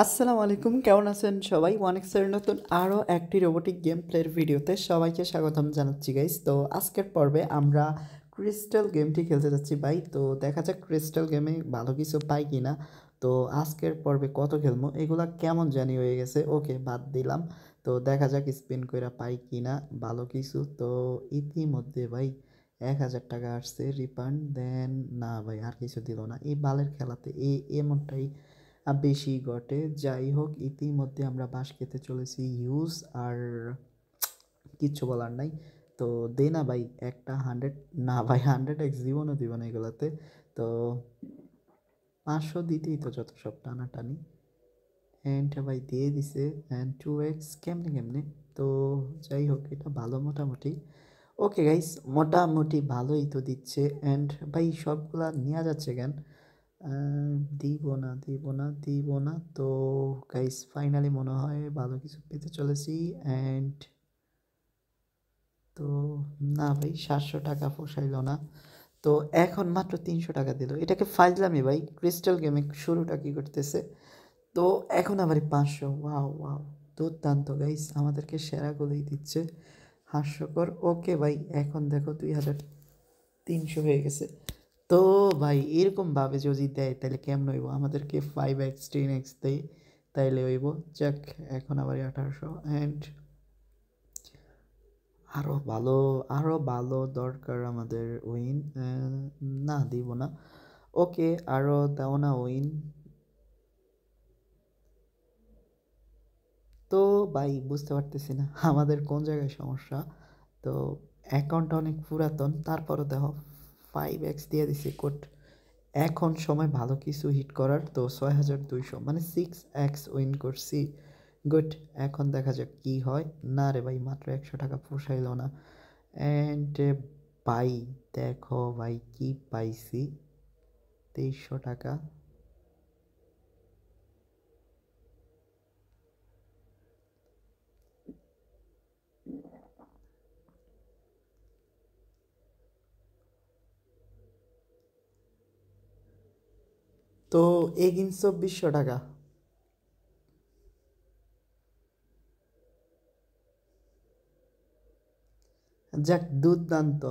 আসসালামু আলাইকুম, কেমন আছেন সবাই? ওয়ানেক্সের নতুন আরও একটি রোবোটিক গেম প্লের ভিডিওতে সবাইকে স্বাগতম জানাচ্ছি গাইস। তো আজকের পর্বে আমরা ক্রিস্টাল গেমটি খেলতে যাচ্ছি ভাই। তো দেখা যাক ক্রিস্টাল গেমে ভালো কিছু পাই কি না। তো আজকের পর্বে কত খেলবো এগুলা কেমন জানি হয়ে গেছে, ওকে বাদ দিলাম। তো দেখা যাক স্পিন কইরা পাই কি না ভালো কিছু। তো ইতিমধ্যে ভাই 1000 টাকা আসছে রিফান্ড, দেন না ভাই আর কিছু দিল না। এই বালের খেলাতে এমনটাই বেশি ঘটে। যাই হোক, ইতিমধ্যে আমরা বাঁশ খেতে চলেছি ইউজ, আর কিচ্ছু বলার নাই। তো দে না ভাই একটা 100, না ভাই 100x জীবনও দিব না এগুলাতে। তো 500 দিতেই তো যত সব টানাটানি। অ্যান্ড ভাই দিয়ে দিছে, অ্যান্ড 2x কেমনে কেমনে। তো যাই হোক, এটা ভালো মোটামুটি। ওকে গাইস, মোটামুটি ভালোই তো দিচ্ছে। অ্যান্ড ভাই সবগুলা নেওয়া যাচ্ছে কেন? দিব না দিব না দিব না। তো গাইস ফাইনালি মনে হয় ভালো কিছু পেতে চলেছি। অ্যান্ড তো না ভাই 700 টাকা পোষাইল না। তো এখন মাত্র 300 টাকা দিল, এটাকে ফাইজলামি ভাই। ক্রিস্টাল গেমে শুরুটা কি করতেছে। তো এখন আবার 500, ওয়াও ওয়াও, দুর্দান্ত গাইস, আমাদেরকে সেরাগুলোই দিচ্ছে, হাস্যকর। ওকে ভাই, এখন দেখো 2300 হয়ে গেছে। তো ভাই এরকমভাবে যদি দেয় তাহলে কেমন হইব? আমাদেরকে 5x 10x দেয় তাইলে হইব। যাক, এখন আবার 1800। অ্যান্ড আরও ভালো দরকার আমাদের উইন। না দিব না। ওকে, আরও দাও না উইন। তো ভাই বুঝতে পারতেছি না আমাদের কোন জায়গায় সমস্যা। তো অ্যাকাউন্টটা অনেক পুরাতন, তারপরও দেখো 5x দিয়ে দিছি কোড। এখন সময় ভালো কিছু হিট করার। তো 6200 মানে 6x উইন করছি। গুড। এখন দেখা যাক কি হয়। না রে ভাই, মাত্র 100 টাকা পোষাইল না। অ্যান্ড ভাই দেখো ভাই কি পাইছি, 2300 টাকা। তো এগিন 2400 টাকা। যাক, দুর্দান্ত।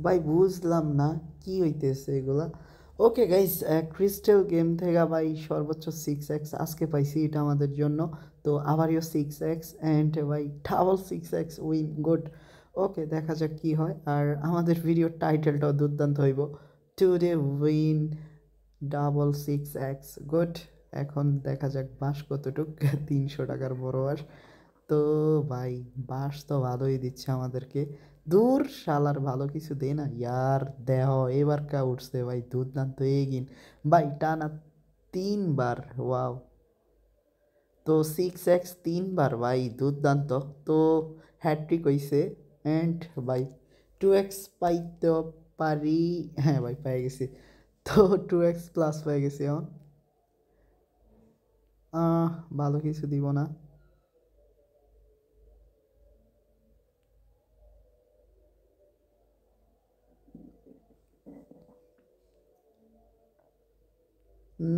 ভাই বুঝলাম না কি হইতেছে এগুলা। ওকে গাইস, ক্রিস্টাল গেম থেকে ভাই সর্বোচ্চ 6x আজকে পাইছি, এটা আমাদের জন্য। তো আবারও 6x, অ্যান্ড ভাই ডাবল 6x উইন, গুড। ওকে, দেখা যাক কি হয়। আর আমাদের ভিডিওর টাইটেলটাও দুর্দান্ত হইব, today win double 6x, good. এখন দেখা যাক বাঁশ কতটুক 300 টাকার বড় বাঁশ। তো ভাই বাঁশ তো ভালোই দিচ্ছে আমাদেরকে। দূর শালার, ভালো কিছু দে না ইয়ার। দেহ এবার কা উঠছে ভাই, দুর্দান্ত এগিন ভাই, টানা 3বার, ওয়াও। তো 6x 3বার ভাই, দুর্দান্ত। তো হ্যাট্রিক হইছে। অ্যান্ড ভাই 2x পাইতে পারি। হ্যাঁ ভাই পেয়ে গেছি। তো 2x প্লাস পেয়ে গেছি এখন। ভালো কিছু দিব না।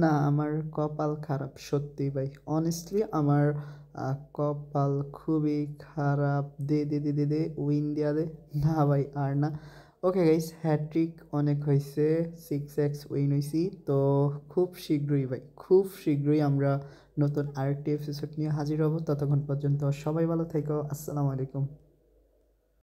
না, আমার কপাল খারাপ সত্যি ভাই, অনেস্টলি আমার কপাল খুবই খারাপ। দে দে দে দে দে উইন দিয়া দে। না ভাই আর না। ওকে গাইস, হ্যাট্রিক অনেক হয়েছে, 6x উইন হয়েছি। তো খুব শীঘ্রই ভাই, খুব শীঘ্রই আমরা নতুন আরেকটি এপিসোড নিয়ে হাজির হব। ততক্ষণ পর্যন্ত সবাই ভালো থেকো। আসসালামু আলাইকুম।